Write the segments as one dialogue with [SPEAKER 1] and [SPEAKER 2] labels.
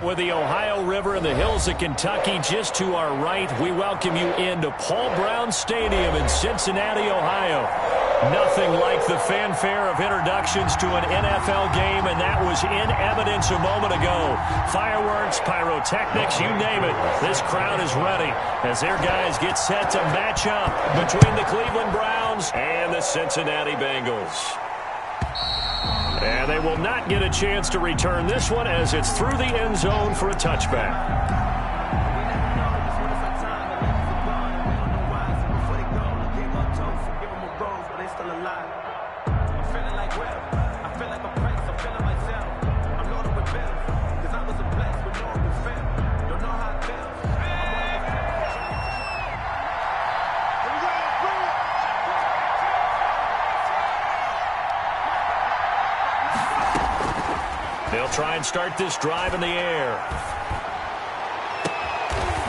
[SPEAKER 1] With the Ohio River and the hills of Kentucky just to our right, we welcome you into Paul Brown Stadium in Cincinnati, Ohio. Nothing like the fanfare of introductions to an NFL game, and that was in evidence a moment ago. Fireworks, pyrotechnics, you name it. This crowd is ready as their guys get set to match up between the Cleveland Browns and the Cincinnati Bengals. And they will not get a chance to return this one as it's through the end zone for a touchback. They'll try and start this drive in the air.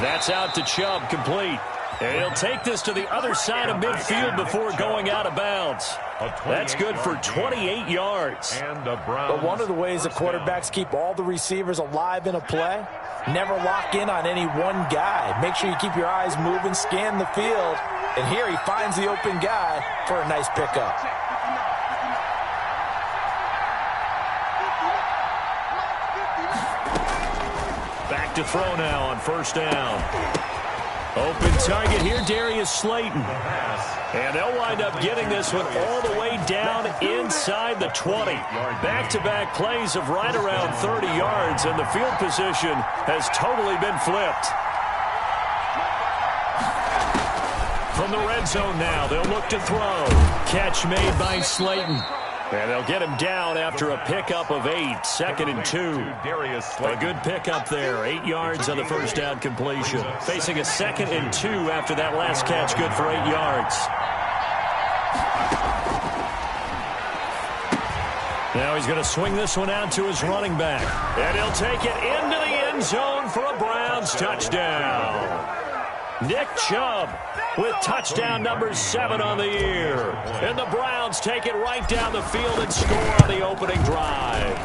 [SPEAKER 1] That's out to Chubb, complete. And he'll take this to the other side of midfield before going out of bounds. That's good for 28 yards.
[SPEAKER 2] But one of the ways the quarterbacks keep all the receivers alive in a play, never lock in on any one guy. Make sure you keep your eyes moving, scan the field. And here he finds the open guy for a nice pickup.
[SPEAKER 1] Back to throw now on first down. Open target here, Darius Slayton. And they'll wind up getting this one all the way down inside the 20. Back-to-back plays of right around 30 yards, and the field position has totally been flipped. From the red zone now, they'll look to throw. Catch made by Slayton. And they'll get him down after a pickup of 8, 2nd and 2. A good pickup there, 8 yards on the first down completion. Facing a 2nd and 2 after that last catch, good for 8 yards. Now he's going to swing this one out to his running back. And he'll take it into the end zone for a Browns touchdown. Nick Chubb with touchdown number 7 on the year. And the Browns take it right down the field and score on the opening drive.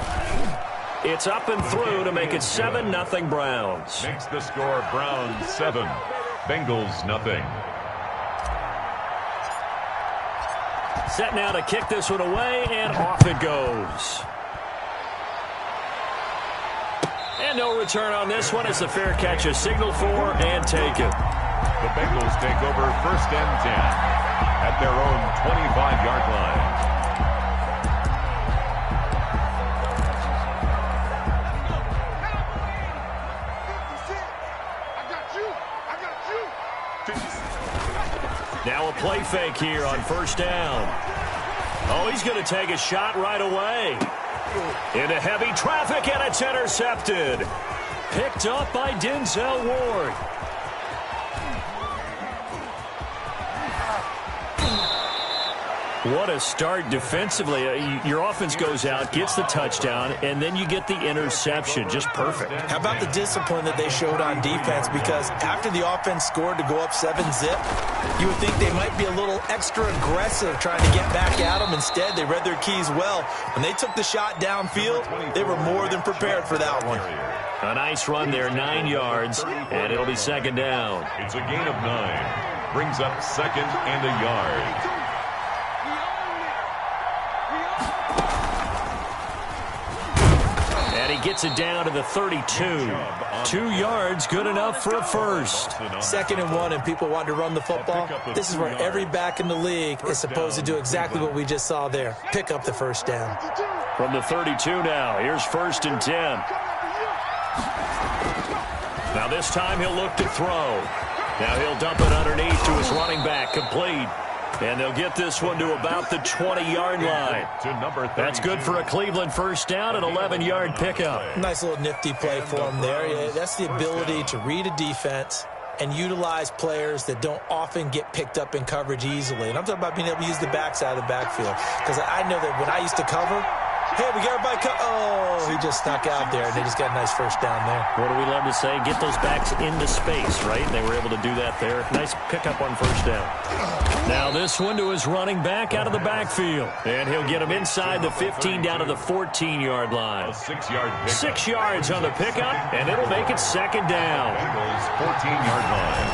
[SPEAKER 1] It's up and through to make it 7-0 Browns.
[SPEAKER 3] Makes the score Browns 7, Bengals nothing.
[SPEAKER 1] Set now to kick this one away, and off it goes. And no return on this one as the fair catch is signaled for and taken.
[SPEAKER 3] The Bengals take over 1st and 10 at their own 25-yard line.
[SPEAKER 1] Now a play fake here on first down. Oh, he's going to take a shot right away. Into heavy traffic, and it's intercepted. Picked up by Denzel Ward. What a start defensively. Your offense goes out, gets the touchdown, and then you get the interception. Just perfect.
[SPEAKER 2] How about the discipline that they showed on defense? Because after the offense scored to go up 7-zip, you would think they might be a little extra aggressive trying to get back at them. Instead, they read their keys well. When they took the shot downfield, they were more than prepared for that one.
[SPEAKER 1] A nice run there, 9 yards, and it'll be 2nd down.
[SPEAKER 3] It's a gain of 9. Brings up 2nd and a yard.
[SPEAKER 1] Gets it down to the 32. 2 yards, good enough for a first.
[SPEAKER 2] 2nd and 1, and people want to run the football. This is where every back in the league is supposed to do exactly what we just saw there. Pick up the first down.
[SPEAKER 1] From the 32 now, here's 1st and 10. Now this time he'll look to throw. Now he'll dump it underneath to his running back, complete. And they'll get this one to about the 20-yard line. That's good for a Cleveland first down, an 11-yard pickup.
[SPEAKER 2] Nice little nifty play for him there. Yeah, that's the ability to read a defense and utilize players that don't often get picked up in coverage easily. And I'm talking about being able to use the backside of the backfield. Because I know that when I used to cover, Hey, we got everybody cut. Oh, he just snuck out there, and they just got a nice first down there.
[SPEAKER 1] What do we love to say? Get those backs into space, right? They were able to do that there. Nice pickup on first down. Now this one to his running back out of the backfield. And he'll get him inside the 15 down to the 14-yard line.
[SPEAKER 3] 6 yard pickup.
[SPEAKER 1] 6 yards on the pickup, and it'll make it second down.
[SPEAKER 3] Bengals 14-yard line.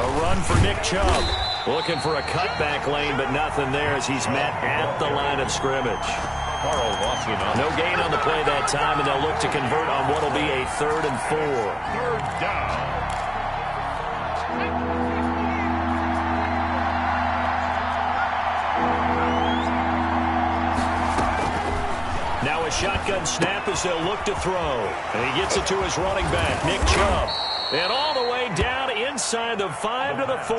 [SPEAKER 1] A run for Nick Chubb. Looking for a cutback lane, but nothing there as he's met at the line of scrimmage. No gain on the play that time, and they'll look to convert on what will be a 3rd and 4.
[SPEAKER 3] 3rd down.
[SPEAKER 1] Now a shotgun snap as they'll look to throw. And he gets it to his running back, Nick Chubb. And all the way down inside the 5 to the 4.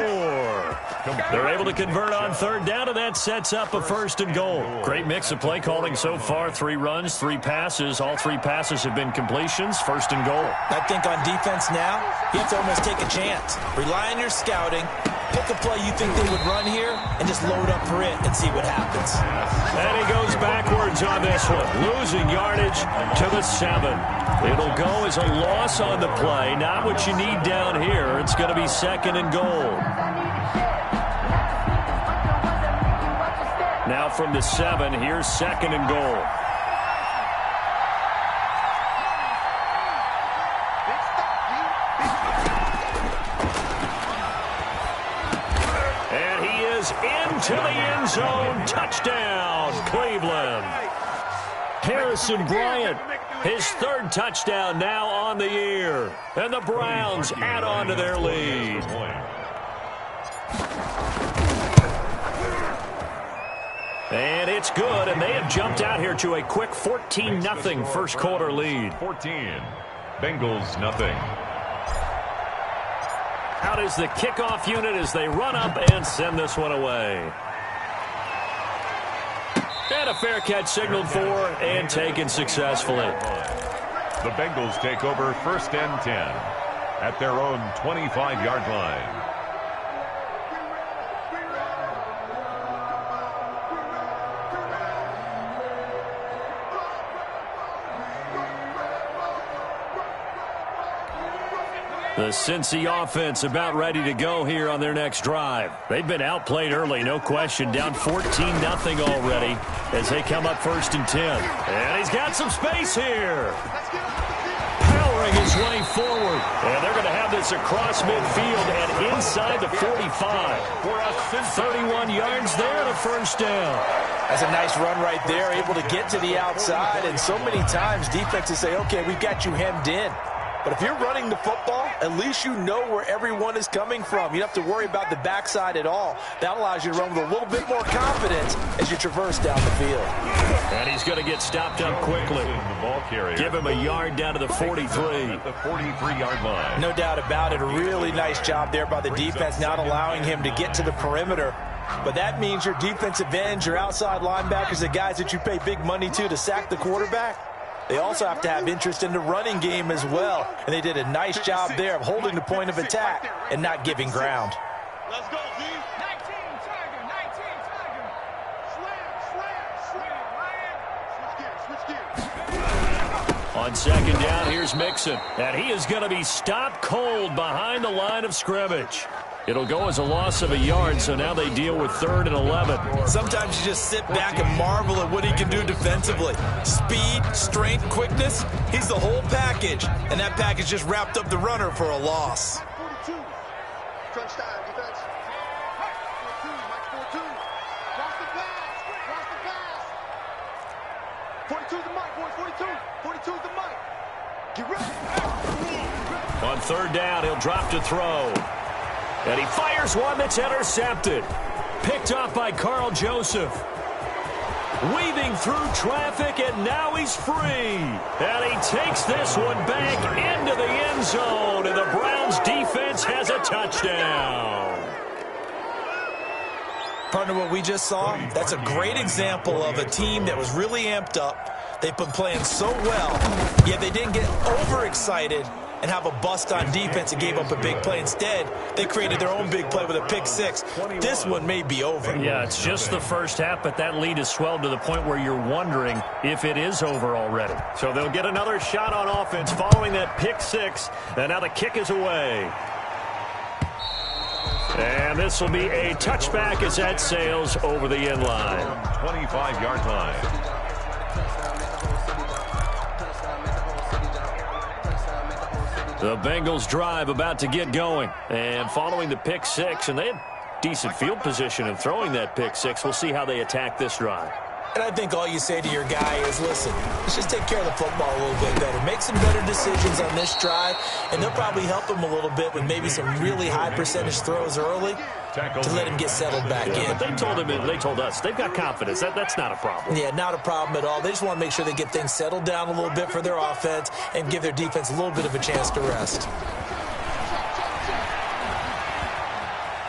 [SPEAKER 1] They're able to convert on 3rd down, and that sets up a 1st and goal. Great mix of play calling so far. 3 runs, 3 passes. All 3 passes have been completions. 1st and goal.
[SPEAKER 2] I think on defense now, you have to almost take a chance. Rely on your scouting. Pick a play you think they would run here and just load up for it and see what happens.
[SPEAKER 1] And he goes backwards on this one, losing yardage to the 7. It'll go as a loss on the play. Not what you need down here. It's going to be 2nd and goal. Now from the 7, here's 2nd and goal. Into the end zone. Touchdown, Cleveland. Harrison Bryant, his 3rd touchdown now on the year. And the Browns add on to their lead. And it's good, and they have jumped out here to a quick 14-0 first quarter lead.
[SPEAKER 3] 14. Bengals nothing.
[SPEAKER 1] Out is the kickoff unit as they run up and send this one away. And a fair catch signaled for and taken successfully.
[SPEAKER 3] The Bengals take over 1st and 10 at their own 25-yard line.
[SPEAKER 1] The Cincy offense about ready to go here on their next drive. They've been outplayed early, no question. Down 14-0 already as they come up 1st and 10. And he's got some space here. Powering his way forward. And they're going to have this across midfield and inside the 45. 31 yards there, the 1st down.
[SPEAKER 2] That's a nice run right there, able to get to the outside. And so many times defenses say, okay, we've got you hemmed in. But if you're running the football, at least you know where everyone is coming from. You don't have to worry about the backside at all. That allows you to run with a little bit more confidence as you traverse down the field.
[SPEAKER 1] And he's going to get stopped up quickly. Give him a yard down to the 43.
[SPEAKER 3] At the 43-yard line.
[SPEAKER 2] No doubt about it. A really nice job there by the defense, not allowing him to get to the perimeter. But that means your defensive ends, your outside linebackers, the guys that you pay big money to sack the quarterback, they also have to have interest in the running game as well. And they did a nice job there of holding the point of attack and not giving ground.
[SPEAKER 4] Let's go, Z. 19 Tiger, 19 Tiger. Slam, Ryan. Switch gears.
[SPEAKER 1] On 2nd down, here's Mixon. And he is going to be stopped cold behind the line of scrimmage. It'll go as a loss of a yard, so now they deal with 3rd and 11.
[SPEAKER 2] Sometimes you just sit back and marvel at what he can do defensively. Speed, strength, quickness, he's the whole package. And that package just wrapped up the runner for a loss.
[SPEAKER 4] 42. Crunch time, defense. 42, Mike 42. Cross the pass. Cross the pass. 42's the mic, boys. 42. 42's the mic. Get ready.
[SPEAKER 1] On 3rd down, he'll drop to throw. And he fires one that's intercepted. Picked off by Carl Joseph. Weaving through traffic, and now he's free. And he takes this one back into the end zone, and the Browns defense has a touchdown.
[SPEAKER 2] Partner, what we just saw, that's a great example of a team that was really amped up. They've been playing so well, yet they didn't get overexcited and have a bust on defense and gave up a big play. Instead, they created their own big play with a pick six. This one may be over.
[SPEAKER 1] Yeah, it's just the first half, but that lead has swelled to the point where you're wondering if it is over already. So they'll get another shot on offense following that pick six, and now the kick is away. And this will be a touchback as that sails over the end line.
[SPEAKER 3] 25-yard line.
[SPEAKER 1] The Bengals drive about to get going. And following the pick six, and they had decent field position in throwing that pick six. We'll see how they attack this drive.
[SPEAKER 2] And I think all you say to your guy is, listen, let's just take care of the football a little bit better. Make some better decisions on this drive, and they'll probably help him a little bit with maybe some really high percentage throws early to let him get settled back in.
[SPEAKER 1] But they told us they've got confidence. That's not a problem.
[SPEAKER 2] Yeah, not a problem at all. They just want to make sure they get things settled down a little bit for their offense and give their defense a little bit of a chance to rest.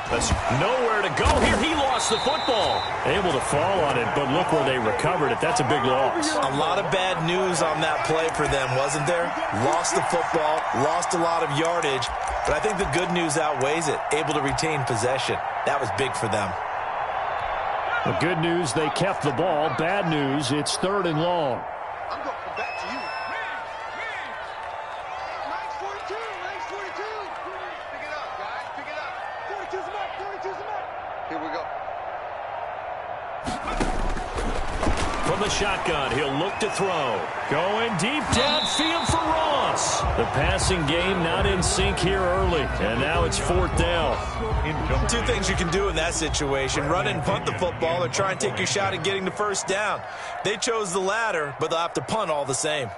[SPEAKER 1] That's nowhere to go here. He lost the football. Able to fall on it, but look where they recovered it. That's a big loss.
[SPEAKER 2] A lot of bad news on that play for them, wasn't there? Lost the football, lost a lot of yardage, but I think the good news outweighs it. Able to retain possession. That was big for them.
[SPEAKER 1] The good news, they kept the ball. Bad news, it's 3rd and long.
[SPEAKER 4] I'm going to come back to you. Mike's 42. Mike's 42. Pick it up, guys. Pick it up. 42's the mark. 42's the mark. Here we go.
[SPEAKER 1] From the shotgun, he'll look to throw. Going deep downfield for Ross. The passing game not in sync here early, and now it's 4th down.
[SPEAKER 2] Two things you can do in that situation: run and punt the football, or try and take your shot at getting the first down. They chose the latter, but they'll have to punt all the same.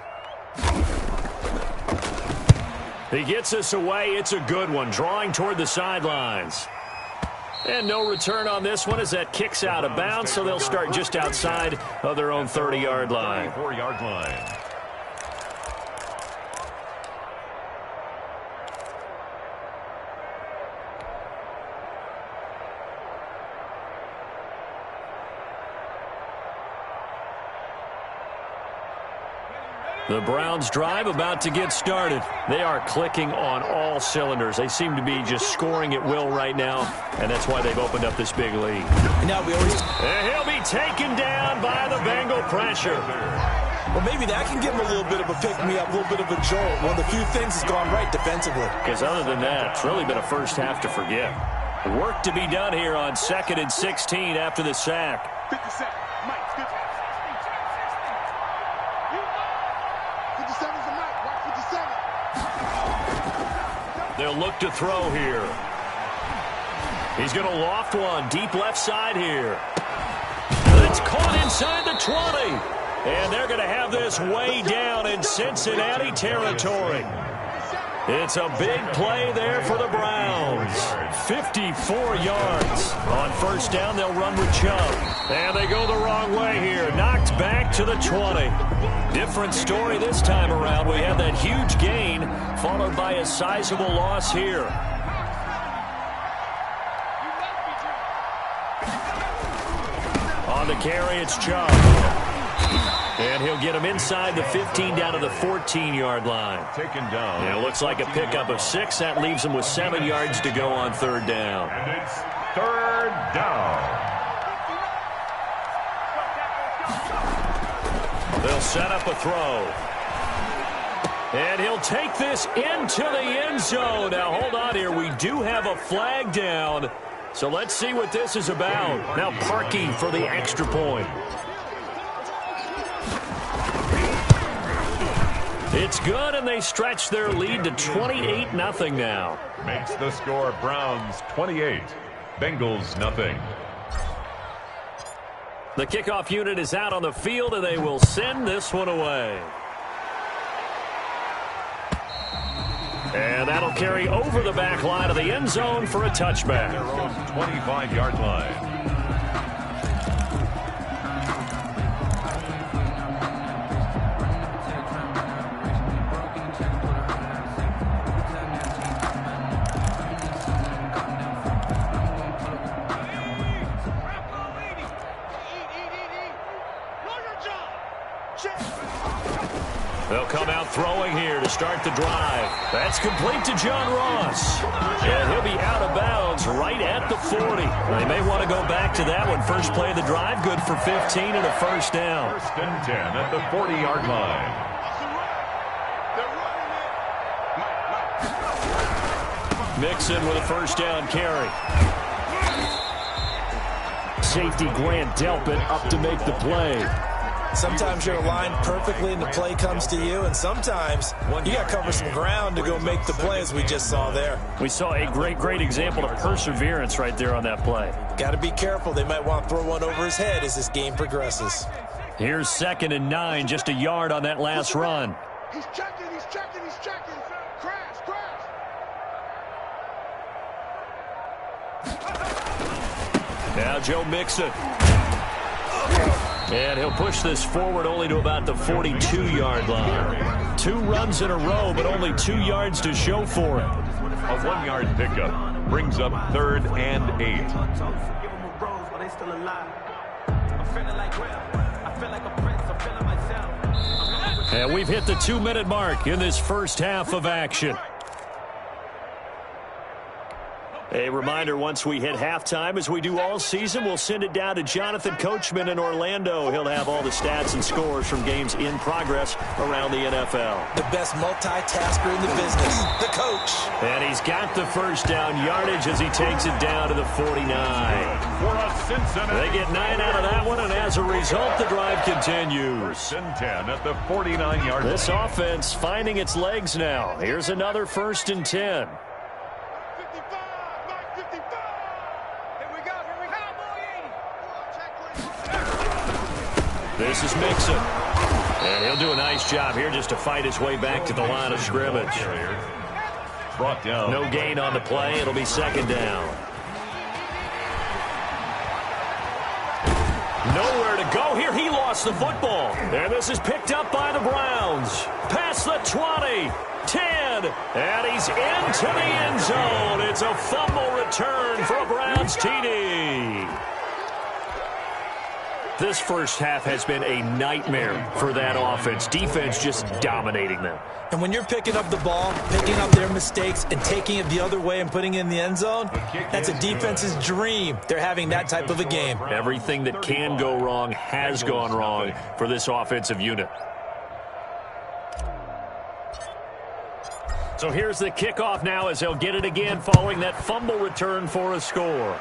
[SPEAKER 1] He gets us away. It's a good one, drawing toward the sidelines. And no return on this one as that kicks out of bounds, so they'll start just outside of their own 30-yard line.
[SPEAKER 3] 34-yard line.
[SPEAKER 1] The Browns drive about to get started. They are clicking on all cylinders. They seem to be just scoring at will right now, and that's why they've opened up this big lead.
[SPEAKER 2] Now
[SPEAKER 1] And he'll be taken down by the Bengal pressure.
[SPEAKER 2] Well, maybe that can give him a little bit of a pick-me-up, a little bit of a jolt. One of the few things that's gone right defensively.
[SPEAKER 1] Because other than that, it's really been a first half to forget. Work to be done here on 2nd and 16 after the sack.
[SPEAKER 4] 57. Mike, 50. 57's the Mike. Watch 57.
[SPEAKER 1] They'll look to throw here. He's going to loft one deep left side here. It's caught inside the 20. And they're going to have this way down in Cincinnati territory. It's a big play there for the Browns. 54 yards. On 1st down, they'll run with Chubb. And they go the wrong way here. Knocked back to the 20. Different story this time around. We have that huge gain followed by a sizable loss here. On the carry, it's Chubb. And he'll get him inside the 15 down to the 14-yard line.
[SPEAKER 3] Taken down.
[SPEAKER 1] And it looks like a pickup of 6. That leaves him with 7 yards to go on 3rd down.
[SPEAKER 3] And it's 3rd down.
[SPEAKER 1] They'll set up a throw. And he'll take this into the end zone. Now, hold on here. We do have a flag down. So let's see what this is about. Now parking for the extra point. It's good, and they stretch their lead to 28-0 now.
[SPEAKER 3] Makes the score Browns 28, Bengals nothing.
[SPEAKER 1] The kickoff unit is out on the field, and they will send this one away. And that'll carry over the back line of the end zone for a touchback.
[SPEAKER 3] Their own 25-yard line.
[SPEAKER 4] Know your job. Check.
[SPEAKER 1] They'll come out throwing here to start the drive. That's complete to John Ross. And he'll be out of bounds right at the 40. They may want to go back to that one. First play of the drive, good for 15 and a first down.
[SPEAKER 3] First and 10 at the 40-yard line.
[SPEAKER 1] Mixon with a first down carry. Safety Grant Delpit up to make the play.
[SPEAKER 2] Sometimes you're aligned perfectly and the play comes to you, and sometimes you got to cover some ground to go make the play, as we just saw there.
[SPEAKER 1] We saw a great example of perseverance right there on that play.
[SPEAKER 2] Got to be careful. They might want to throw one over his head as this game progresses.
[SPEAKER 1] Here's 2nd and 9, just a yard on that last run.
[SPEAKER 4] He's checking. Crash.
[SPEAKER 1] Now Joe Mixon. And he'll push this forward only to about the 42-yard line. 2 runs in a row, but only 2 yards to show for it.
[SPEAKER 3] A 1-yard pickup brings up 3rd and 8.
[SPEAKER 1] And we've hit the 2-minute mark in this first half of action. A reminder, once we hit halftime, as we do all season, we'll send it down to Jonathan Coachman in Orlando. He'll have all the stats and scores from games in progress around the NFL.
[SPEAKER 2] The best multitasker in the business, the coach.
[SPEAKER 1] And he's got the first down yardage as he takes it down to the 49.
[SPEAKER 3] For a Cincinnati.
[SPEAKER 1] They get 9 out of that one, and as a result, the drive continues.
[SPEAKER 3] First and 10 at the 49-yard line.
[SPEAKER 1] This offense finding its legs now. Here's another 1st and 10. This is Mixon. And he'll do a nice job here just to fight his way back to the line of scrimmage.
[SPEAKER 3] Brought down.
[SPEAKER 1] No gain on the play. It'll be 2nd down. Nowhere to go here. He lost the football. And this is picked up by the Browns. Past the 20. 10. And he's into the end zone. It's a fumble return for a Browns TD. This first half has been a nightmare for that offense. Defense just dominating them.
[SPEAKER 2] And when you're picking up the ball, picking up their mistakes, and taking it the other way and putting it in the end zone, that's a defense's dream. They're having that type of a game.
[SPEAKER 1] Everything that can go wrong has gone wrong for this offensive unit. So here's the kickoff now as they'll get it again following that fumble return for a score.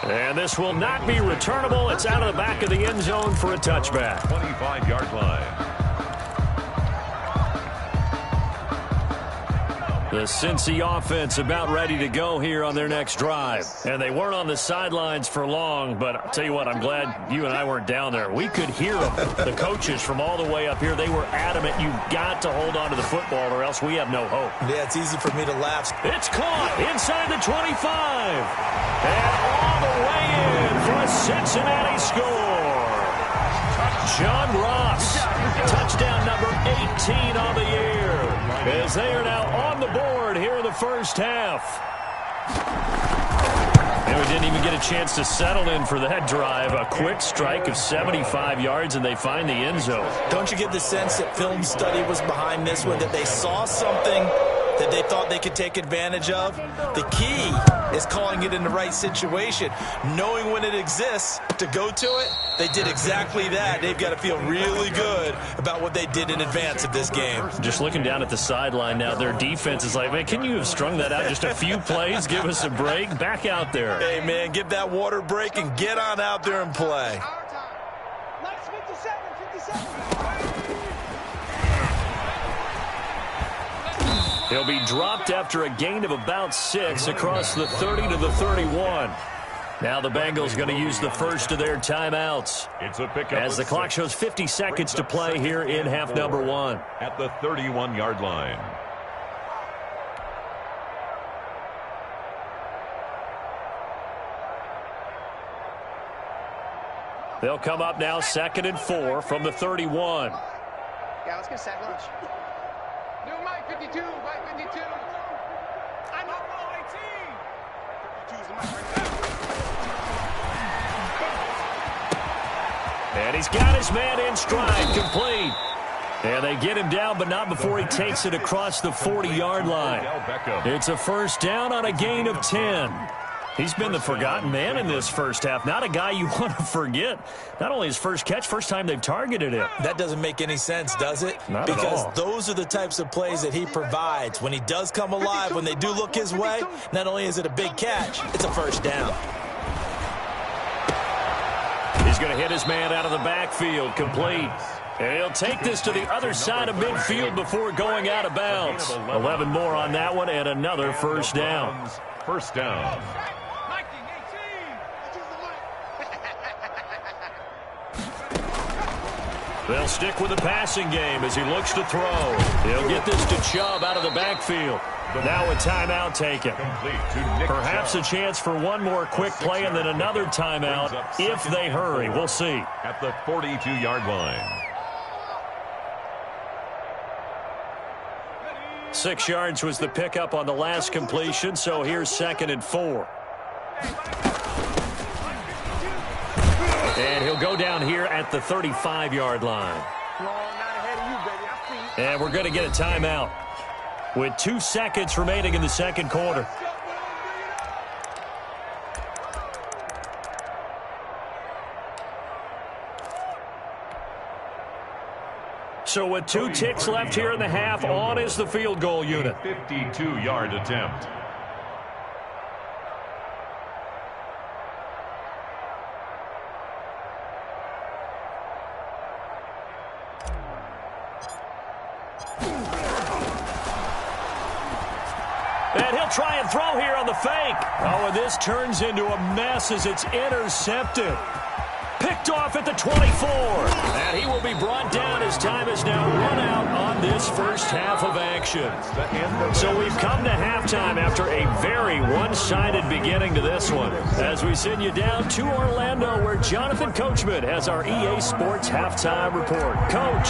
[SPEAKER 1] And this will not be returnable. It's out of the back of the end zone for a touchback.
[SPEAKER 3] 25-yard line.
[SPEAKER 1] The Cincy offense about ready to go here on their next drive. And they weren't on the sidelines for long, but I'll tell you what, I'm glad you and I weren't down there. We could hear them, the coaches from all the way up here. They were adamant, you've got to hold on to the football or else we have no hope.
[SPEAKER 2] Yeah, it's easy for me to laugh.
[SPEAKER 1] It's caught inside the 25. And all the way in for a Cincinnati score. John Ross, touchdown number 18 on the year, as they are now on the board here in the first half. And we didn't even get a chance to settle in for that drive. A quick strike of 75 yards, and they find the end zone.
[SPEAKER 2] Don't you get the sense that film study was behind this one, that they saw something that they thought they could take advantage of? The key is calling it in the right situation, knowing when it exists to go to it. They did exactly that. They've got to feel really good about what they did in advance of this game.
[SPEAKER 1] Just looking down at the sideline now, their defense is like, man, can you have strung that out just a few plays? Give us a break. Back out there.
[SPEAKER 2] Hey, man, give that water break and get on out there and play.
[SPEAKER 4] Nice 57.
[SPEAKER 1] He'll be dropped after a gain of about 6 across the 30 to the 31. Now the Bengals going to use the first of their timeouts.
[SPEAKER 3] It's a pickup
[SPEAKER 1] as the clock shows 50 seconds to play here in half number 1.
[SPEAKER 3] At the 31-yard line.
[SPEAKER 1] They'll come up now 2nd and 4 from the 31.
[SPEAKER 4] Yeah, let's get sack lunch. New Mike 52, Mike 52. I know, 18. 52's the mic right
[SPEAKER 1] And he's got his man in stride, complete. And they get him down, but not before he takes it across the 40-yard line. It's a first down on a gain of 10. He's been the forgotten man in this first half. Not a guy you want to forget. Not only his first catch, first time they've targeted him.
[SPEAKER 2] That doesn't make any sense, does it?
[SPEAKER 1] Not at all.
[SPEAKER 2] Because those are the types of plays that he provides. When he does come alive, when they do look his way, not only is it a big catch, it's a first down.
[SPEAKER 1] He's going to hit his man out of the backfield, complete. And he'll take this to the other side of midfield before going out of bounds. 11 more on that one and another first down.
[SPEAKER 3] First down.
[SPEAKER 1] They'll stick with the passing game as he looks to throw. He'll get this to Chubb out of the backfield. Now a timeout taken. Perhaps a chance for one more quick play and then another timeout if they hurry. We'll see.
[SPEAKER 3] At the 42-yard line.
[SPEAKER 1] 6 yards was the pickup on the last completion, so here's 2nd and 4. And he'll go down here at the 35-yard line. And we're going to get a timeout with 2 seconds remaining in the second quarter. So with 2 ticks left here in the half, on is the field goal unit.
[SPEAKER 3] 52-yard attempt.
[SPEAKER 1] And he'll try and throw here on the fake. Oh, and this turns into a mess as it's intercepted. Picked off at the 24. And he will be brought down as time is now run out on this first half of action. So we've come to halftime after a very one-sided beginning to this one. As we send you down to Orlando, where Jonathan Coachman has our EA Sports halftime report. Coach.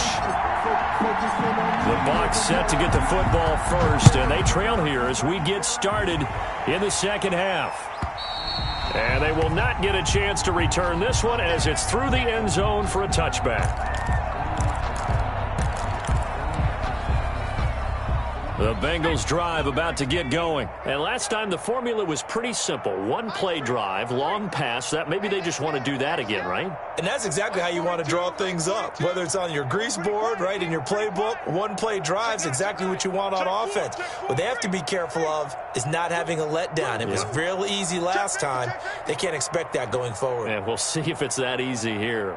[SPEAKER 1] The Bucs set to get the football first, and they trail here as we get started in the second half. And they will not get a chance to return this one as it's through the end zone for a touchback. The Bengals drive about to get going. And last time the formula was pretty simple. One play drive, long pass. That maybe they just want to do that again, right?
[SPEAKER 2] And that's exactly how you want to draw things up. Whether it's on your grease board, right, in your playbook, one play drive is exactly what you want on offense. What they have to be careful of is not having a letdown. It was real easy last time. They can't expect that going forward.
[SPEAKER 1] And we'll see if it's that easy here.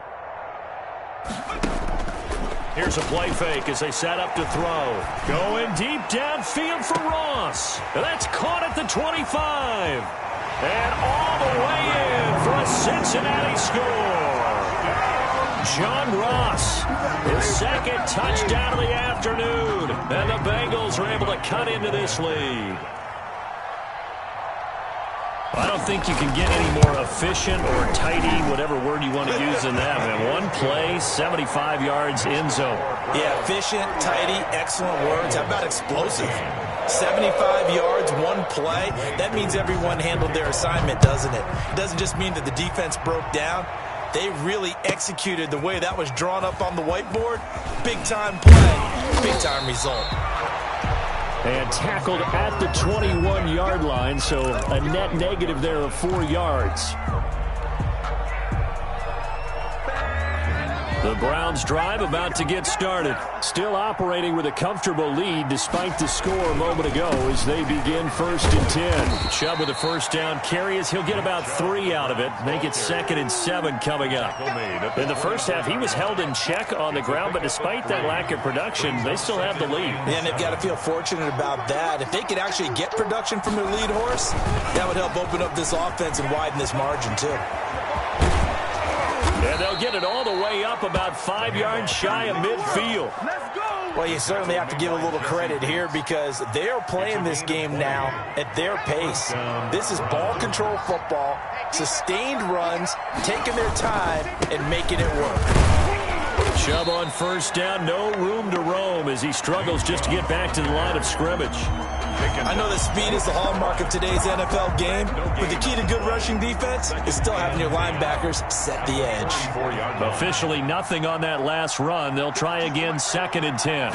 [SPEAKER 1] Here's a play fake as they set up to throw. Going deep downfield for Ross. That's caught at the 25. And all the way in for a Cincinnati score. John Ross, his second touchdown of the afternoon. And the Bengals are able to cut into this lead. I don't think you can get any more efficient or tidy, whatever word you want to use in that. Man, one play, 75 yards in zone.
[SPEAKER 2] Yeah, efficient, tidy, excellent words. How about explosive? 75 yards, one play. That means everyone handled their assignment, doesn't it? It doesn't just mean that the defense broke down. They really executed the way that was drawn up on the whiteboard. Big-time play, big-time result.
[SPEAKER 1] And tackled at the 21-yard line, so a net negative there of 4 yards. The Browns drive about to get started. Still operating with a comfortable lead despite the score a moment ago as they begin 1st and 10. Chubb with a first down carry as he'll get about 3 out of it. Make it 2nd and 7 coming up. In the first half, he was held in check on the ground, but despite that lack of production, they still have the lead.
[SPEAKER 2] And they've got to feel fortunate about that. If they could actually get production from their lead horse, that would help open up this offense and widen this margin too.
[SPEAKER 1] And they'll get it all the way up about 5 yards shy of midfield.
[SPEAKER 2] Well, you certainly have to give a little credit here because they are playing this game now at their pace. This is ball control football, sustained runs, taking their time, and making it work.
[SPEAKER 1] Chubb on first down, no room to roam as he struggles just to get back to the line of scrimmage.
[SPEAKER 2] I know that speed is the hallmark of today's NFL game, but the key to good rushing defense is still having your linebackers set the edge.
[SPEAKER 1] Officially nothing on that last run. They'll try again, 2nd and 10.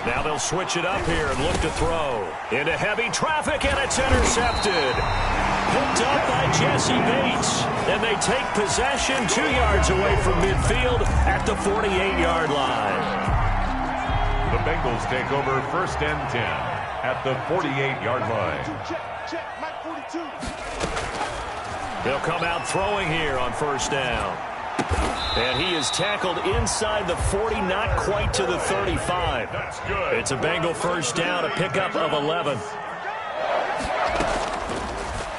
[SPEAKER 1] Now they'll switch it up here and look to throw. Into heavy traffic, and it's intercepted. Picked up by Jesse Bates. And they take possession 2 yards away from midfield at the 48-yard line.
[SPEAKER 3] The Bengals take over 1st and 10 at the 48-yard line.
[SPEAKER 4] Check, Mike 42.
[SPEAKER 1] They'll come out throwing here on 1st down. And he is tackled inside the 40, not quite to the 35.
[SPEAKER 3] That's good.
[SPEAKER 1] It's a Bengal 1st down, a pickup of 11.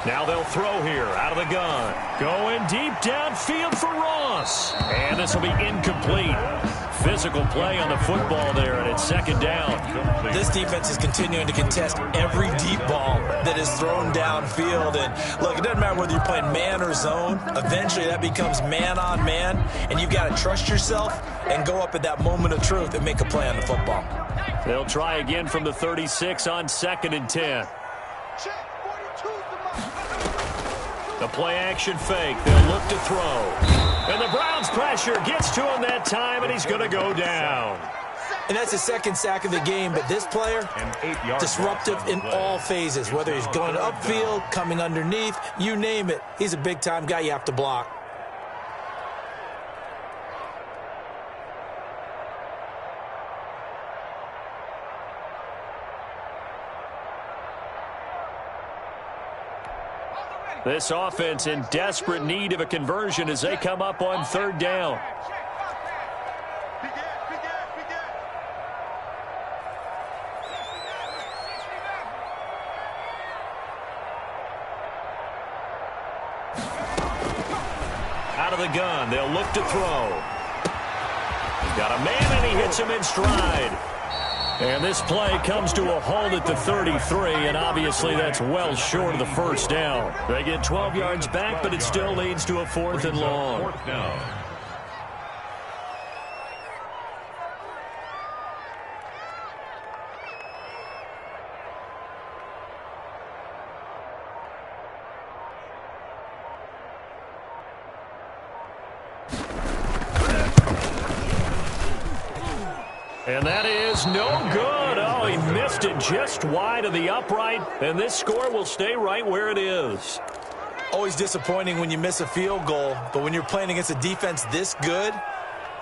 [SPEAKER 1] Now they'll throw here out of the gun. Going deep downfield for Ross. And this will be incomplete. Physical play on the football there, and it's 2nd down.
[SPEAKER 2] This defense is continuing to contest every deep ball that is thrown downfield. And look, it doesn't matter whether you're playing man or zone. Eventually that becomes man on man, and you've got to trust yourself and go up at that moment of truth and make a play on the football.
[SPEAKER 1] They'll try again from the 36 on 2nd and 10.
[SPEAKER 4] Check, 42's the mark.
[SPEAKER 1] The play action fake. They'll look to throw. And the Browns pressure gets to him that time, and he's going to go down.
[SPEAKER 2] And that's the 2nd sack of the game, but this player, disruptive in all phases, whether he's going upfield, coming underneath, you name it. He's a big-time guy you have to block.
[SPEAKER 1] This offense in desperate need of a conversion as they come up on 3rd down. Out of the gun, they'll look to throw. He's got a man, and he hits him in stride. And this play comes to a halt at the 33, and obviously that's well short of the 1st down. They get 12 yards back, but it still leads to a 4th and long.
[SPEAKER 3] 4th down.
[SPEAKER 1] And that is no good. Oh, he missed it just wide of the upright, and this score will stay right where it is.
[SPEAKER 2] Always disappointing when you miss a field goal, but when you're playing against a defense this good,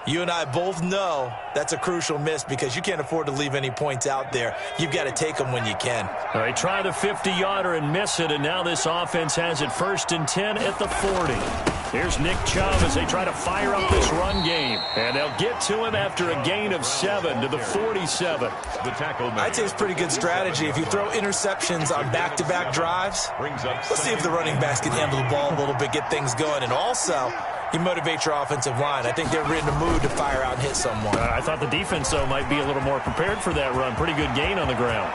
[SPEAKER 2] you and I both know that's a crucial miss because you can't afford to leave any points out there. You've got to take them when you can.
[SPEAKER 1] They try the 50-yarder and miss it, and now this offense has it 1st and 10 at the 40. Here's Nick Chubb as they try to fire up this run game. And they'll get to him after a gain of 7 to the 47.
[SPEAKER 3] The tackle made.
[SPEAKER 2] I'd say it's pretty good strategy. If you throw interceptions on back-to-back drives, let's see if the running backs can handle the ball a little bit, get things going. And also, you motivate your offensive line. I think they're in the mood to fire out and hit someone.
[SPEAKER 1] I thought the defense, though, might be a little more prepared for that run. Pretty good gain on the ground.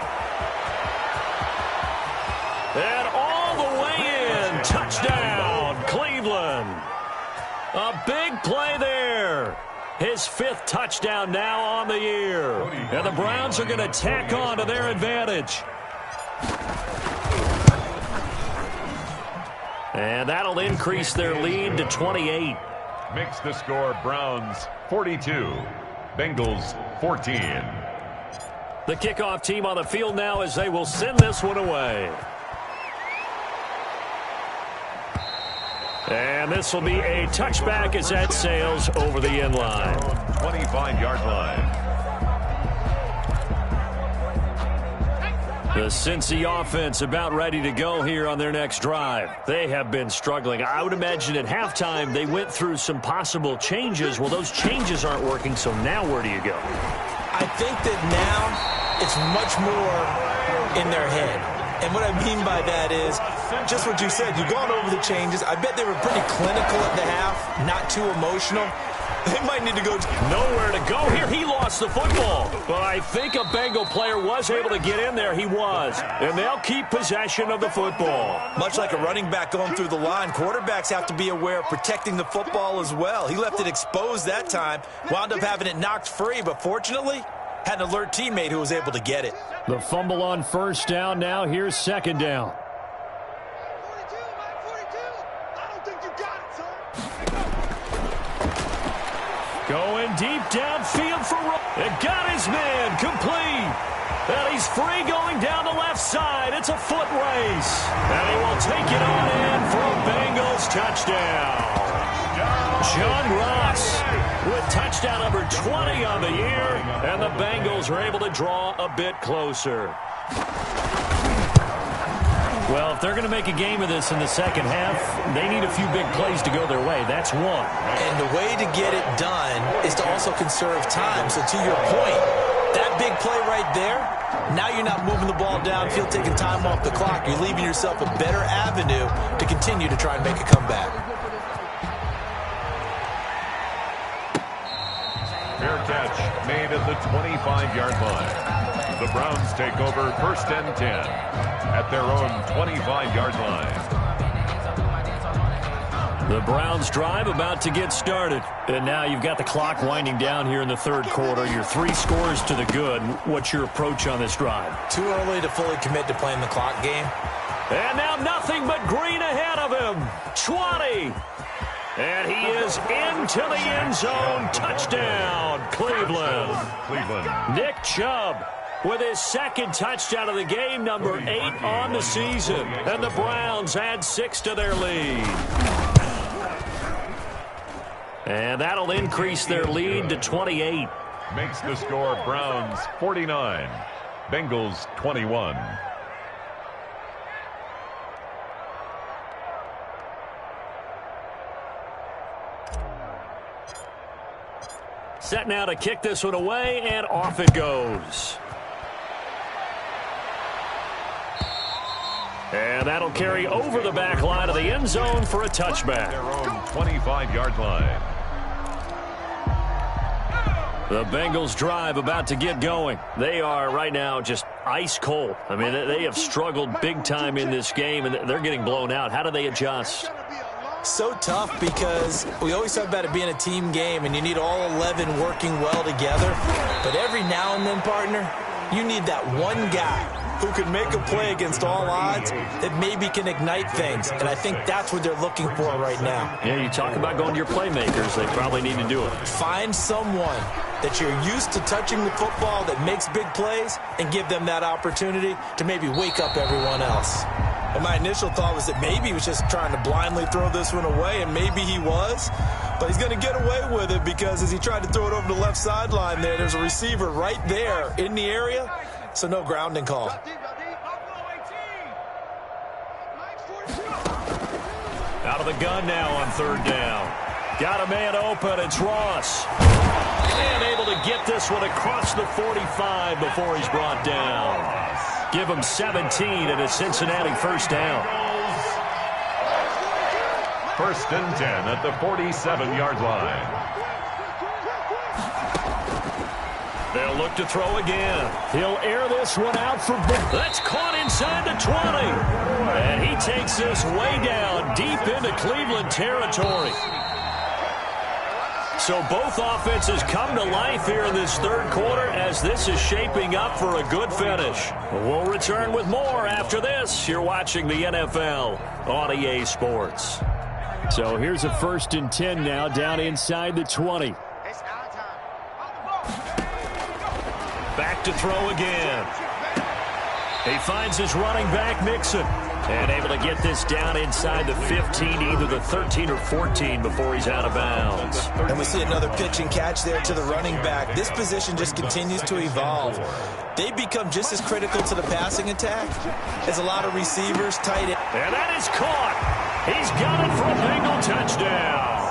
[SPEAKER 1] And all the way in. Touchdown, Cleveland. A big play there. His 5th touchdown now on the year. And the Browns are going to tack on to their advantage. And that'll increase their lead to 28.
[SPEAKER 3] Makes the score Browns 42, Bengals 14.
[SPEAKER 1] The kickoff team on the field now as they will send this one away. And this will be a touchback as that sails over the end line.
[SPEAKER 3] 25-yard line.
[SPEAKER 1] The Cincy offense about ready to go here on their next drive. They have been struggling. I would imagine at halftime they went through some possible changes. Well, those changes aren't working, so now where do you go?
[SPEAKER 2] I think that now it's much more in their head. And what I mean by that is just what you said. You've gone over the changes. I bet they were pretty clinical at the half, not too emotional. They might need to go.
[SPEAKER 1] Nowhere to go here. He lost lost the football. But I think a Bengal player was able to get in there. He was. And they'll keep possession of the football.
[SPEAKER 2] Much like a running back going through the line, quarterbacks have to be aware of protecting the football as well. He left it exposed that time, wound up having it knocked free, but fortunately, had an alert teammate who was able to get it.
[SPEAKER 1] The fumble on first down now. Here's second down.
[SPEAKER 4] 42, Mike 42. I don't think you got it, son.
[SPEAKER 1] Going deep downfield for It got his man complete. And he's free going down the left side. It's a foot race. And he will take it on in for a Bengals touchdown. John Ross with touchdown number 20 on the year. And the Bengals are able to draw a bit closer. Well, if they're going to make a game of this in the second half, they need a few big plays to go their way. That's one.
[SPEAKER 2] And the way to get it done is to also conserve time. So to your point, that big play right there, now you're not moving the ball downfield, taking time off the clock. You're leaving yourself a better avenue to continue to try and make a comeback.
[SPEAKER 3] Fair catch made at the 25-yard line. The Browns take over first and 10 at their own 25-yard line.
[SPEAKER 1] The Browns drive about to get started. And now you've got the clock winding down here in the third quarter. Your 3 scores to the good. What's your approach on this drive?
[SPEAKER 2] Too early to fully commit to playing the clock game.
[SPEAKER 1] And now nothing but green ahead of him. 20. And he is into the end zone. Touchdown, Cleveland. Nick Chubb with his second touchdown of the game, number 8 on the season. And the Browns add 6 to their lead. And that'll increase their lead to 28.
[SPEAKER 3] Makes the score Browns 49, Bengals 21.
[SPEAKER 1] Set now to kick this one away, and off it goes. And that'll carry over the back line of the end zone for a touchback.
[SPEAKER 3] Their own 25-yard line.
[SPEAKER 1] The Bengals drive about to get going. They are right now just ice cold. I mean, they have struggled big time in this game, and they're getting blown out. How do they adjust?
[SPEAKER 2] So tough because we always talk about it being a team game and you need all 11 working well together. But every now and then, partner, you need that one guy who can make a play against all odds that maybe can ignite things. And I think that's what they're looking for right now.
[SPEAKER 1] Yeah, you talk about going to your playmakers. They probably need to do it.
[SPEAKER 2] Find someone that you're used to touching the football that makes big plays and give them that opportunity to maybe wake up everyone else. And my initial thought was that maybe he was just trying to blindly throw this one away, and maybe he was. But he's going to get away with it because as he tried to throw it over the left sideline there's a receiver right there in the area, so no grounding call.
[SPEAKER 1] Out of the gun now on third down. Got a man open. It's Ross. And able to get this one across the 45 before he's brought down. Give him 17 and a Cincinnati first down.
[SPEAKER 3] First and 10 at the 47-yard line.
[SPEAKER 1] They'll look to throw again. He'll air this one out for that's caught inside the 20. And he takes this way down deep into Cleveland territory. So both offenses come to life here in this third quarter as this is shaping up for a good finish. We'll return with more after this. You're watching the NFL on EA Sports. So here's a first and 10 now down inside the 20. Back to throw again. He finds his running back, Mixon. And able to get this down inside the 15, either the 13 or 14 before he's out of bounds.
[SPEAKER 2] And we see another pitch and catch there to the running back. This position just continues to evolve. They become just as critical to the passing attack as a lot of receivers, tight end.
[SPEAKER 1] And that is caught. He's got it for a Bengal touchdown.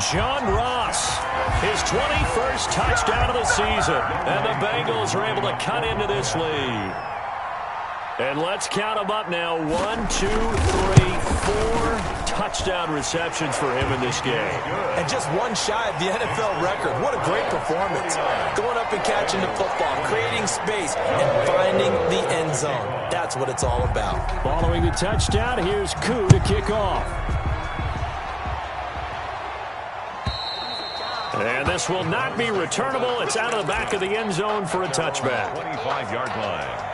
[SPEAKER 1] John Ross, his 21st touchdown of the season. And the Bengals are able to cut into this lead. And let's count them up now. 1, 2, 3, 4 touchdown receptions for him in this game.
[SPEAKER 2] And just one shy of the NFL record. What a great performance. Going up and catching the football, creating space, and finding the end zone. That's what it's all about.
[SPEAKER 1] Following the touchdown, here's Koo to kick off. And this will not be returnable. It's out of the back of the end zone for a touchback.
[SPEAKER 3] 25-yard line.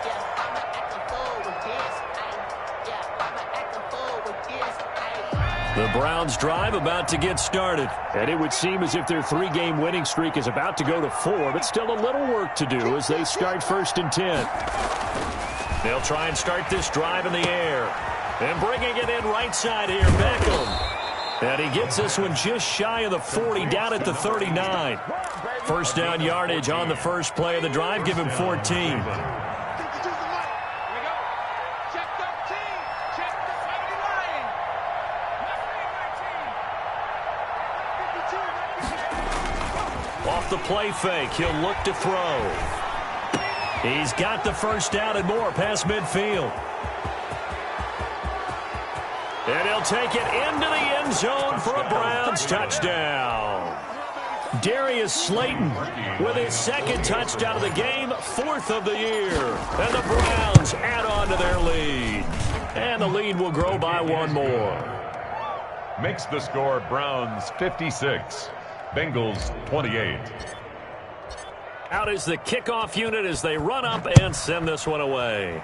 [SPEAKER 1] The Browns drive about to get started. And it would seem as if their 3-game winning streak is about to go to 4, but still a little work to do as they start 1st and 10. They'll try and start this drive in the air. And bringing it in right side here, Beckham. And he gets this one just shy of the 40, down at the 39. First down yardage on the first play of the drive. Give him 14. Off the play fake, he'll look to throw. He's got the first down and more past midfield. And he'll take it into the end zone for a Browns touchdown. Darius Slayton with his 2nd touchdown of the game, 4th of the year. And the Browns add on to their lead. And the lead will grow by 1 more.
[SPEAKER 3] Makes the score Browns 56, Bengals 28.
[SPEAKER 1] Out is the kickoff unit as they run up and send this one away.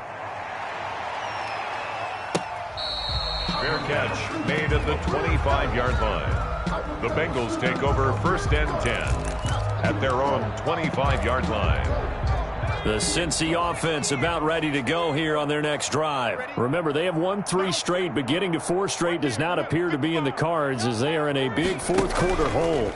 [SPEAKER 3] Fair catch made at the 25-yard line. The Bengals take over 1st and 10 at their own 25-yard line.
[SPEAKER 1] The Cincy offense about ready to go here on their next drive. Remember, they have won 3 straight, but getting to 4 straight does not appear to be in the cards as they are in a big 4th quarter hole.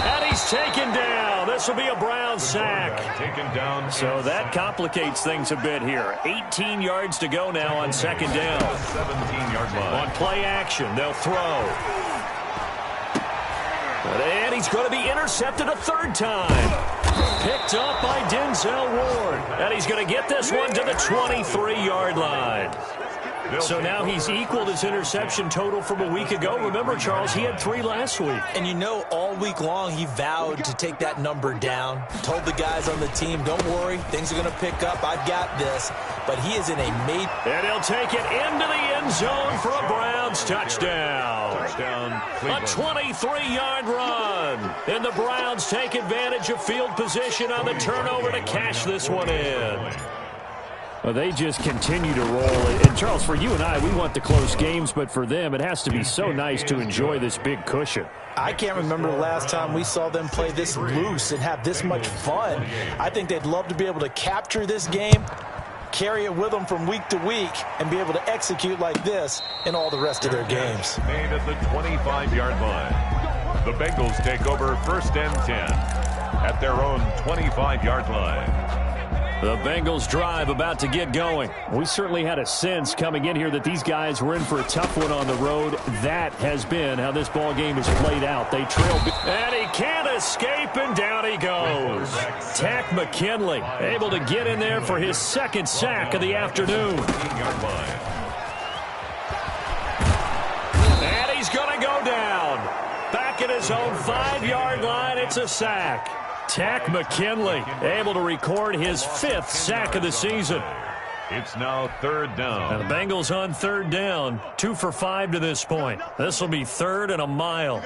[SPEAKER 1] And he's taken down. This will be a Browns sack.
[SPEAKER 3] Taken down.
[SPEAKER 1] So that complicates things a bit here. 18 yards to go now on 2nd down.
[SPEAKER 3] 17-yard line.
[SPEAKER 1] On play action, they'll throw. And he's going to be intercepted a 3rd time. Picked up by Denzel Ward. And he's going to get this one to the 23-yard line. So now he's equaled his interception total from a week ago. Remember, Charles, he had 3 last week.
[SPEAKER 2] And you know, all week long, he vowed to take that number down. Told the guys on the team, don't worry, things are going to pick up. I've got this. But he is in a major... And
[SPEAKER 1] he'll take it into the end zone for a Browns touchdown. A 23-yard run. And the Browns take advantage of field position on the turnover to cash this one in. Well, they just continue to roll. And, Charles, for you and I, we want the close games, but for them, it has to be so nice to enjoy this big cushion.
[SPEAKER 2] I can't remember the last time we saw them play this loose and have this much fun. I think they'd love to be able to capture this game, carry it with them from week to week, and be able to execute like this in all the rest of their games.
[SPEAKER 3] Made at the 25-yard line. The Bengals take over 1st and 10 at their own 25-yard line.
[SPEAKER 1] The Bengals drive about to get going. We certainly had a sense coming in here that these guys were in for a tough one on the road. That has been how this ball game has played out. They trail, and he can't escape, and down he goes. Takk McKinley able to get in there for his 2nd sack of the afternoon. And he's going to go down. Back at his own 5-yard line, it's a sack. Takk McKinley able to record his 5th sack of the season.
[SPEAKER 3] It's now 3rd down.
[SPEAKER 1] And the Bengals on 3rd down. 2 for 5 to this point. This will be 3rd and a mile.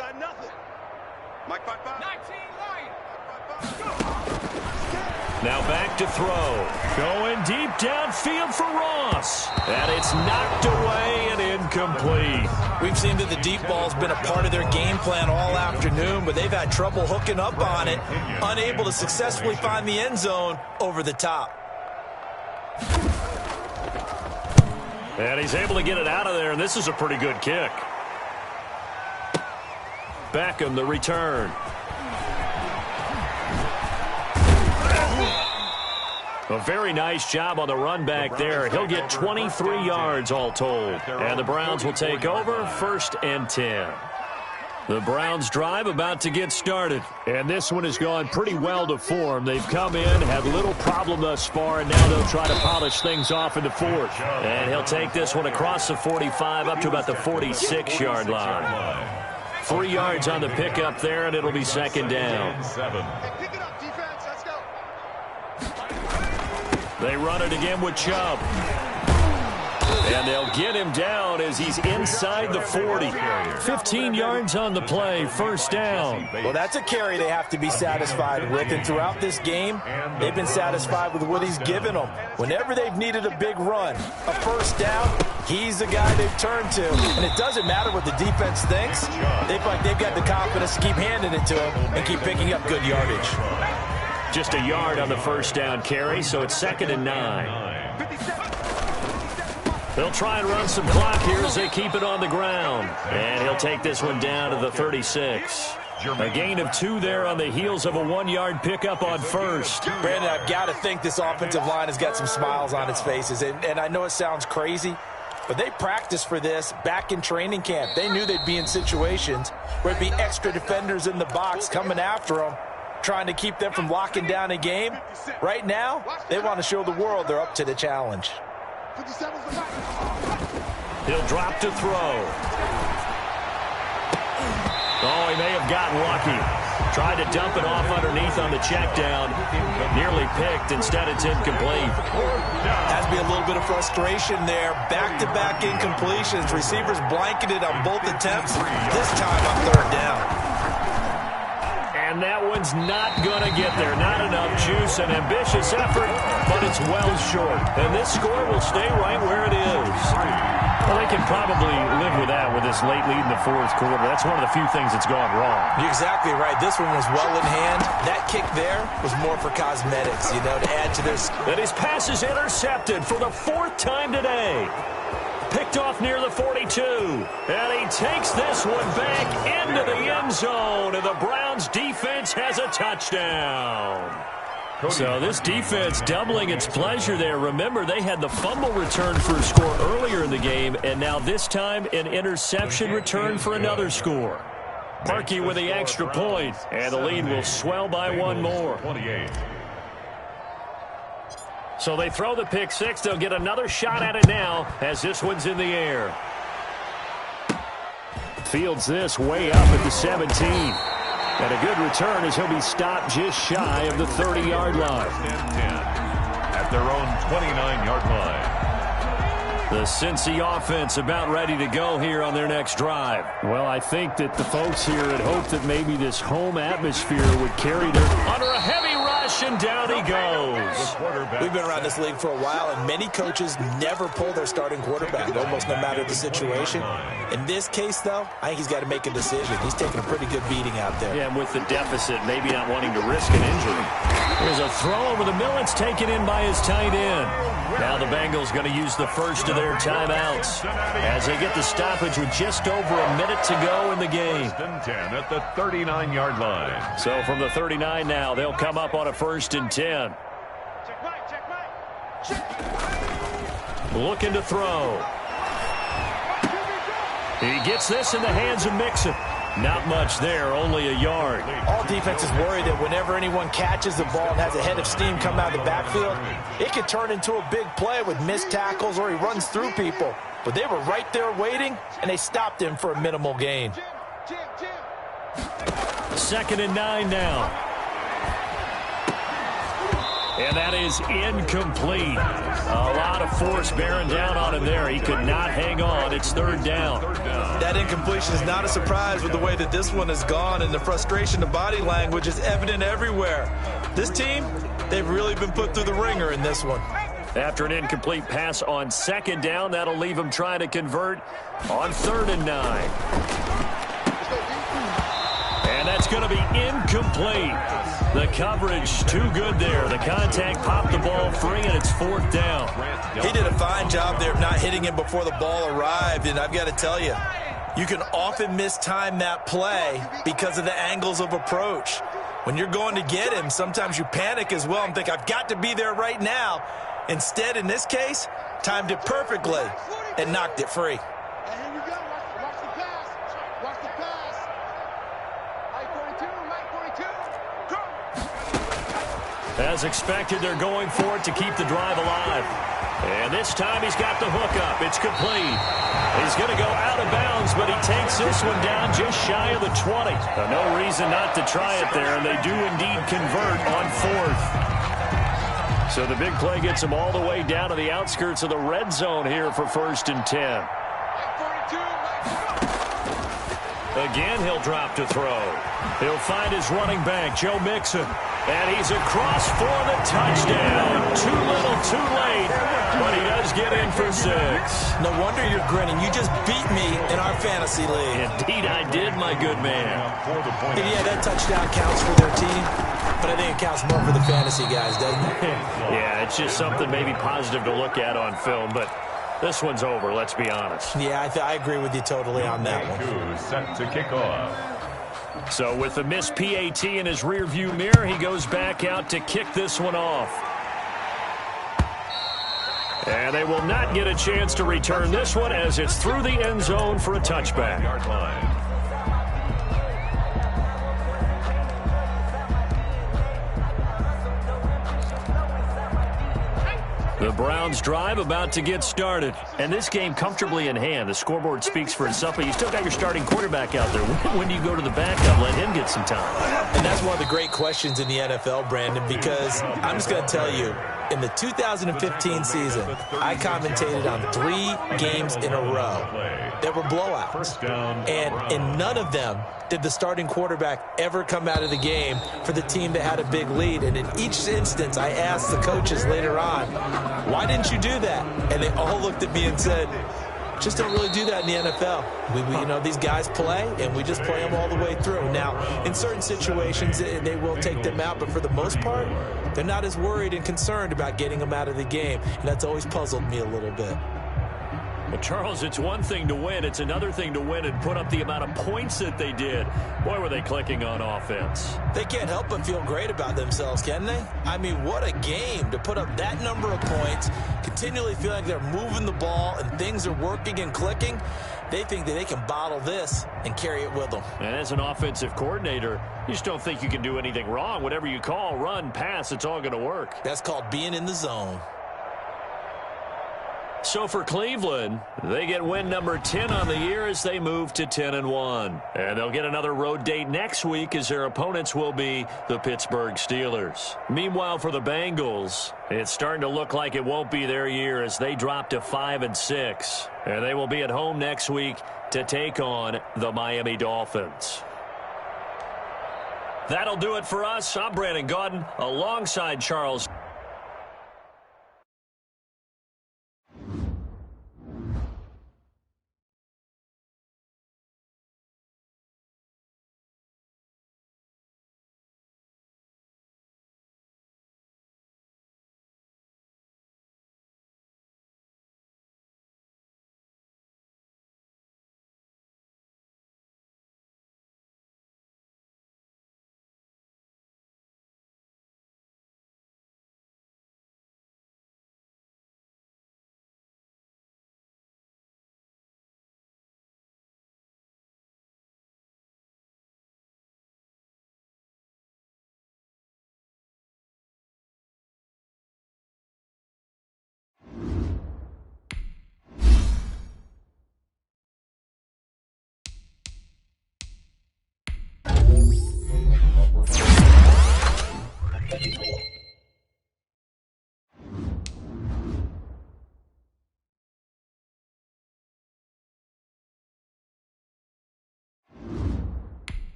[SPEAKER 1] Now back to throw. Going deep downfield for Ross. And it's knocked away and incomplete.
[SPEAKER 2] We've seen that the deep ball's been a part of their game plan all afternoon, but they've had trouble hooking up on it, unable to successfully find the end zone over the top.
[SPEAKER 1] And he's able to get it out of there, and this is a pretty good kick. Beckham, the return. A very nice job on the run back there. He'll get 23 yards all told. And the Browns will take over 1st and 10. The Browns drive about to get started. And this one has gone pretty well to form. They've come in, had little problem thus far, and now they'll try to polish things off in the fourth. And he'll take this one across the 45 up to about the 46-yard line. 3 yards on the pickup there, and it'll be second down.
[SPEAKER 4] Pick it up, defense. Let's go.
[SPEAKER 1] They run it again with Chubb. And they'll get him down as he's inside the 40. 15 yards on the play, first down.
[SPEAKER 2] Well, that's a carry they have to be satisfied with. And throughout this game, they've been satisfied with what he's given them. Whenever they've needed a big run, a first down, he's the guy they've turned to. And it doesn't matter what the defense thinks. They've got the confidence to keep handing it to him and keep picking up good yardage.
[SPEAKER 1] Just a yard on the first down carry, so it's 2nd and 9. They'll try and run some clock here as they keep it on the ground. And he'll take this one down to the 36. A gain of 2 there on the heels of a 1-yard pickup on first.
[SPEAKER 2] Brandon, I've got to think this offensive line has got some smiles on its faces. And I know it sounds crazy, but they practiced for this back in training camp. They knew they'd be in situations where there'd be extra defenders in the box coming after them, trying to keep them from locking down a game. Right now, they want to show the world they're up to the challenge.
[SPEAKER 1] He'll drop to throw. Oh, he may have gotten lucky. Tried to dump it off underneath on the check down. Nearly picked. Instead, it's incomplete.
[SPEAKER 2] Has to be a little bit of frustration there. Back-to-back incompletions. Receivers blanketed on both attempts. This time on third down.
[SPEAKER 1] And that one's not going to get there. Not enough juice. An ambitious effort, but it's well short. And this score will stay right where it is. Well, they can probably live with that with this late lead in the fourth quarter. That's one of the few things that's gone wrong.
[SPEAKER 2] You're exactly right. This one was well in hand. That kick there was more for cosmetics, to add to this.
[SPEAKER 1] And his pass is intercepted for the 4th time today. Picked off near the 42. And he takes this one back into the end zone. And the Browns defense has a touchdown. So this defense doubling its pleasure there. Remember, they had the fumble return for a score earlier in the game. And now this time an interception return for another score. Markey with the extra point. And the lead will swell by 1 more.
[SPEAKER 3] 28.
[SPEAKER 1] So they throw the pick six. They'll get another shot at it now as this one's in the air. Fields this way up at the 17. And a good return as he'll be stopped just shy of the 30-yard line.
[SPEAKER 3] At their own 29-yard line.
[SPEAKER 1] The Cincy offense about ready to go here on their next drive. Well, I think that the folks here had hoped that maybe this home atmosphere would carry them under a heavy rush, and down he goes.
[SPEAKER 2] We've been around this league for a while, and many coaches never pull their starting quarterback, almost no matter the situation. In this case, though, I think he's got to make a decision. He's taking a pretty good beating out there.
[SPEAKER 1] Yeah, and with the deficit, maybe not wanting to risk an injury. There's a throw over the middle. It's taken in by his tight end. Now the Bengals going to use the first of their timeouts as they get the stoppage with just over a minute to go in the game.
[SPEAKER 3] 10 at the 39-yard line.
[SPEAKER 1] So from the 39 now, they'll come up on a 1st and 10. Looking to throw. He gets this in the hands of Mixon. Not much there, only a yard.
[SPEAKER 2] All defenses worry that whenever anyone catches the ball and has a head of steam come out of the backfield, it could turn into a big play with missed tackles or he runs through people. But they were right there waiting, and they stopped him for a minimal gain.
[SPEAKER 1] 2nd and 9 now. And that is incomplete. A lot of force bearing down on him there. He could not hang on. It's 3rd down.
[SPEAKER 2] That incompletion is not a surprise with the way that this one has gone, and the frustration, the body language is evident everywhere. This team, they've really been put through the ringer in this one.
[SPEAKER 1] After an incomplete pass on 2nd down, that'll leave him trying to convert on 3rd and 9. And that's going to be incomplete. The coverage too good there. The contact popped the ball free, and it's 4th down.
[SPEAKER 2] He did a fine job there of not hitting him before the ball arrived, and I've got to tell you, you can often mistime that play because of the angles of approach. When you're going to get him, sometimes you panic as well and think, I've got to be there right now. Instead, in this case, timed it perfectly and knocked it free.
[SPEAKER 4] And here we go. Watch the pass. Watch the pass.
[SPEAKER 1] As expected, they're going for it to keep the drive alive. And this time he's got the hook up. It's complete. He's going to go out of bounds, but he takes this one down just shy of the 20. No reason not to try it there, and they do indeed convert on fourth. So the big play gets him all the way down to the outskirts of the red zone here for 1st and 10. Again, he'll drop to throw. He'll find his running back, Joe Mixon. And he's across for the touchdown. Too little, too late. But he does get in for 6.
[SPEAKER 2] No wonder you're grinning. You just beat me in our fantasy league.
[SPEAKER 1] Indeed, I did, my good man.
[SPEAKER 2] And yeah, that touchdown counts for their team. But I think it counts more for the fantasy guys, doesn't it?
[SPEAKER 1] Yeah, it's just something maybe positive to look at on film. But this one's over, let's be honest.
[SPEAKER 2] Yeah, I agree with you totally on that one.
[SPEAKER 3] Set to kick off.
[SPEAKER 1] So with the missed PAT in his rearview mirror, he goes back out to kick this one off. And they will not get a chance to return this one as it's through the end zone for a touchback.
[SPEAKER 3] Yard line.
[SPEAKER 1] The Browns drive about to get started. And this game comfortably in hand. The scoreboard speaks for itself, but you still got your starting quarterback out there. When do you go to the backup, let him get some time?
[SPEAKER 2] And that's one of the great questions in the NFL, Brandon, because I'm just going to tell you, in the 2015 season, I commentated on 3 games in a row that were blowouts. And in none of them did the starting quarterback ever come out of the game for the team that had a big lead. And in each instance, I asked the coaches later on, why didn't you do that? And they all looked at me and said, just don't really do that in the NFL. You know, these guys play, and we just play them all the way through. Now, in certain situations, they will take them out, but for the most part, they're not as worried and concerned about getting them out of the game, and that's always puzzled me a little bit.
[SPEAKER 1] Well, Charles, it's one thing to win. It's another thing to win and put up the amount of points that they did. Boy, were they clicking on offense.
[SPEAKER 2] They can't help but feel great about themselves, can they? I mean, what a game to put up that number of points, continually feel like they're moving the ball and things are working and clicking. They think that they can bottle this and carry it with them.
[SPEAKER 1] And as an offensive coordinator, you just don't think you can do anything wrong. Whatever you call, run, pass, it's all going to work.
[SPEAKER 2] That's called being in the zone.
[SPEAKER 1] So for Cleveland, they get win number 10 on the year as they move to 10-1. And they'll get another road date next week as their opponents will be the Pittsburgh Steelers. Meanwhile, for the Bengals, it's starting to look like it won't be their year as they drop to 5-6. And they will be at home next week to take on the Miami Dolphins. That'll do it for us. I'm Brandon Gaudin alongside Charles